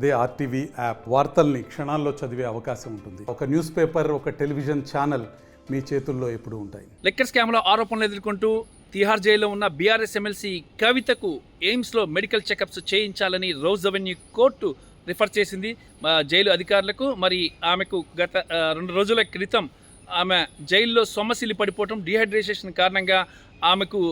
అదే RTV app వార్తల్ని క్షణాల్లో చదివే అవకాశం ఉంటుంది. ఒక న్యూస్ పేపర్, ఒక టెలివిజన్ ఛానల్ మీ చేతుల్లో ఎప్పుడూ ఉంటాయి. లిక్కర్ స్కామ్లో ఆరోపణలు ఎదుర్కొంటూ తిహార్ జైల్లో ఉన్న బీఆర్ఎస్ ఎమ్మెల్సీ కవితకు ఎయిమ్స్లో మెడికల్ చెకప్స్ చేయించాలని రోజ్ అవెన్యూ కోర్టు రిఫర్ చేసింది జైలు అధికారులకు. మరి ఆమెకు గత 2 రోజుల క్రితం ఆమె జైల్లో సొమ్మసిల్లి పడిపోవటం, డీహైడ్రేషన్ కారణంగా ఆమెకు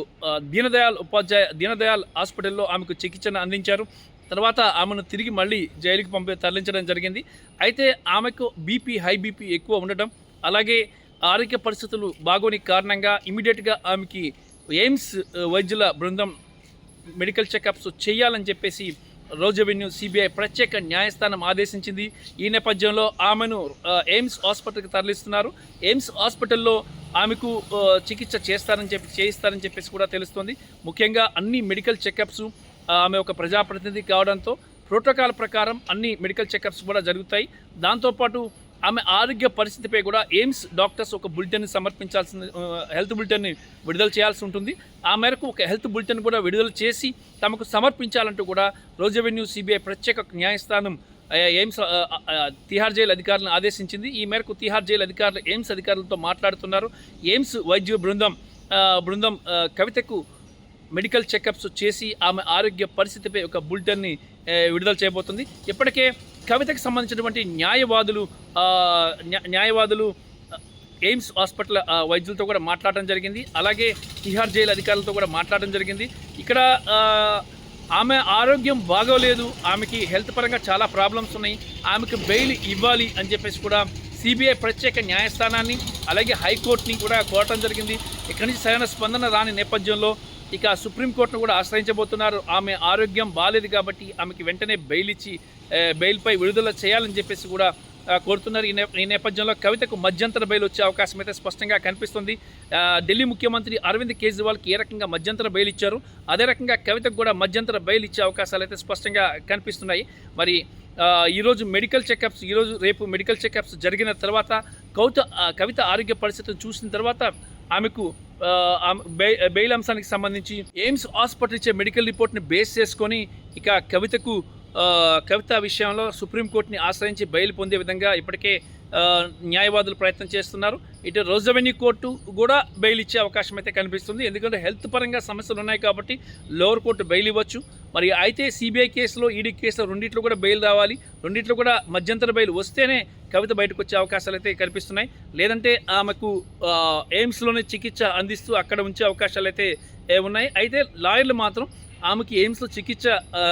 దీనదయాల్ హాస్పిటల్లో ఆమెకు చికిత్సను అందించారు. తర్వాత ఆమెను తిరిగి మళ్ళీ జైలుకి తరలించడం జరిగింది. అయితే ఆమెకు హై బీపీ ఎక్కువ ఉండటం, అలాగే ఆరోగ్య పరిస్థితులు బాగోని కారణంగా ఇమీడియట్గా ఆమెకి ఎయిమ్స్ వైద్యుల బృందం మెడికల్ చెకప్స్ చేయాలని చెప్పేసి రోజ్ అవెన్యూ సిబిఐ ప్రత్యేక న్యాయస్థానం ఆదేశించింది. ఈ నేపథ్యంలో ఆమెను ఎయిమ్స్ హాస్పిటల్కి తరలిస్తున్నారు. ఎయిమ్స్ హాస్పిటల్లో ఆమెకు చికిత్స చేయిస్తారని చెప్పేసి కూడా తెలుస్తోంది. ముఖ్యంగా అన్ని మెడికల్ చెకప్స్, ఆమె ఒక ప్రజాప్రతినిధి కావడంతో ప్రోటోకాల్ ప్రకారం అన్ని మెడికల్ చెకప్స్ కూడా జరుగుతాయి. దాంతోపాటు ఆమె ఆరోగ్య పరిస్థితిపై కూడా ఎయిమ్స్ డాక్టర్స్ ఒక బులెటిన్ని హెల్త్ బులెటిన్ని విడుదల చేయాల్సి ఉంటుంది. ఆ మేరకు ఒక హెల్త్ బులెటిన్ కూడా విడుదల చేసి తమకు సమర్పించాలంటూ కూడా రోజ్ అవెన్యూ సిబిఐ ప్రత్యేక న్యాయస్థానం ఎయిమ్స్ తిహార్ జైలు అధికారులను ఆదేశించింది. ఈ మేరకు తిహార్ జైలు అధికారులు ఎయిమ్స్ అధికారులతో మాట్లాడుతున్నారు. ఎయిమ్స్ వైద్య బృందం కవితకు మెడికల్ చెకప్స్ చేసి ఆమె ఆరోగ్య పరిస్థితిపై ఒక బులెటిన్ని విడుదల చేయబోతుంది. ఇప్పటికే కవితకు సంబంధించినటువంటి న్యాయవాదులు ఎయిమ్స్ హాస్పిటల్ వైద్యులతో కూడా మాట్లాడడం జరిగింది. అలాగే తిహార్ జైలు అధికారులతో కూడా మాట్లాడడం జరిగింది. ఇక్కడ ఆమె ఆరోగ్యం బాగోలేదు, ఆమెకి హెల్త్ పరంగా చాలా ప్రాబ్లమ్స్ ఉన్నాయి, ఆమెకు బెయిల్ ఇవ్వాలి అని చెప్పేసి కూడా సిబిఐ ప్రత్యేక న్యాయస్థానాన్ని అలాగే హైకోర్టుని కూడా కోరటం జరిగింది. ఇక్కడి నుంచి సరైన స్పందన రాని నేపథ్యంలో ఇక సుప్రీంకోర్టును కూడా ఆశ్రయించబోతున్నారు. ఆమె ఆరోగ్యం బాగాలేదు కాబట్టి ఆమెకి వెంటనే బెయిల్పై విడుదల చేయాలని చెప్పేసి కూడా కోరుతున్నారు. ఈ నేపథ్యంలో కవితకు మధ్యంతర బెయిల్ వచ్చే అవకాశం అయితే స్పష్టంగా కనిపిస్తుంది. ఢిల్లీ ముఖ్యమంత్రి అరవింద్ కేజ్రీవాల్కి ఏ రకంగా మధ్యంతర బెయిల్ ఇచ్చారు, అదే రకంగా కవితకు కూడా మధ్యంతర బెయిల్ ఇచ్చే అవకాశాలు అయితే స్పష్టంగా కనిపిస్తున్నాయి. మరి ఈరోజు రేపు మెడికల్ చెకప్స్ జరిగిన తర్వాత కవిత ఆరోగ్య పరిస్థితిని చూసిన తర్వాత ఆమెకు బెయిల్ అంశానికి సంబంధించి ఎయిమ్స్ హాస్పిటల్ ఇచ్చే మెడికల్ రిపోర్ట్ని బేస్ చేసుకొని ఇక కవిత విషయంలో సుప్రీంకోర్టుని ఆశ్రయించి బెయిల్ పొందే విధంగా ఇప్పటికే న్యాయవాదులు ప్రయత్నం చేస్తున్నారు. ఇటు రోజ్ అవెన్యూ కోర్టు కూడా బెయిల్ ఇచ్చే అవకాశం అయితే కనిపిస్తుంది. ఎందుకంటే హెల్త్ పరంగా సమస్యలు ఉన్నాయి కాబట్టి లోవర్ కోర్టు బెయిల్ ఇవ్వచ్చు. మరి అయితే సిబిఐ కేసులో, ఈడీ కేసులో రెండిట్లో కూడా బెయిల్ రావాలి. రెండిట్లో కూడా మధ్యంతర బెయిల్ వస్తేనే కవిత బయటకు వచ్చే అవకాశాలు అయితే కనిపిస్తున్నాయి. లేదంటే ఆమెకు ఎయిమ్స్లోనే చికిత్స అందిస్తూ అక్కడ ఉంచే అవకాశాలు అయితే ఉన్నాయి. అయితే లాయర్లు మాత్రం ఆమెకి ఎయిమ్స్లో చికిత్స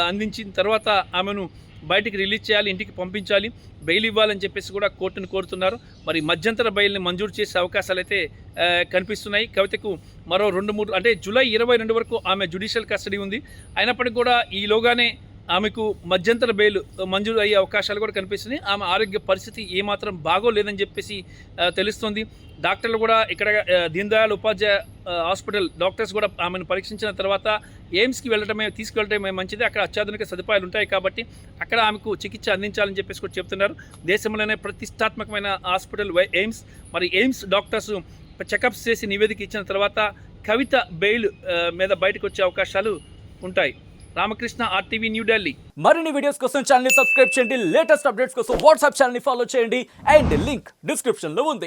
అందించిన తర్వాత ఆమెను బయటికి రిలీజ్ చేయాలి, ఇంటికి పంపించాలి, బెయిల్ ఇవ్వాలని చెప్పేసి కూడా కోర్టును కోరుతున్నారు. మరి మధ్యంతర బెయిల్ని మంజూరు చేసే అవకాశాలు అయితే కనిపిస్తున్నాయి. కవితకు మరో 2-3 అంటే జూలై 22 వరకు ఆమె జ్యుడిషియల్ కస్టడీ ఉంది. అయినప్పటికీ కూడా ఈలోగానే ఆమెకు మధ్యంతర బెయిల్ మంజూరు అయ్యే అవకాశాలు కూడా కనిపిస్తున్నాయి. ఆమె ఆరోగ్య పరిస్థితి ఏమాత్రం బాగోలేదని చెప్పేసి తెలుస్తుంది. డాక్టర్లు కూడా ఇక్కడ దీన్ దయాళ్ ఉపాధ్యాయ హాస్పిటల్ డాక్టర్స్ కూడా ఆమెను పరీక్షించిన తర్వాత ఎయిమ్స్కి తీసుకెళ్ళటమే మంచిది, అక్కడ అత్యాధునిక సదుపాయాలు ఉంటాయి కాబట్టి అక్కడ ఆమెకు చికిత్స అందించాలని చెప్పేసి కూడా చెప్తున్నారు. దేశంలోనే ప్రతిష్టాత్మకమైన హాస్పిటల్ ఎయిమ్స్. మరి ఎయిమ్స్ డాక్టర్స్ చెకప్స్ చేసి నివేదిక ఇచ్చిన తర్వాత కవిత బెయిల్ మీద బయటకు వచ్చే అవకాశాలు ఉంటాయి. రామకృష్ణ, ఆర్టీవీ, న్యూఢిల్లీ. మరిన్ని వీడియోస్ కోసం ఛానల్ ని సబ్స్క్రైబ్ చేయండి. లేటెస్ట్ అప్డేట్స్ కోసం వాట్సాప్ ఛానల్ ని ఫాలో చేయండి. అండ్ లింక్ డిస్క్రిప్షన్ లో ఉంది.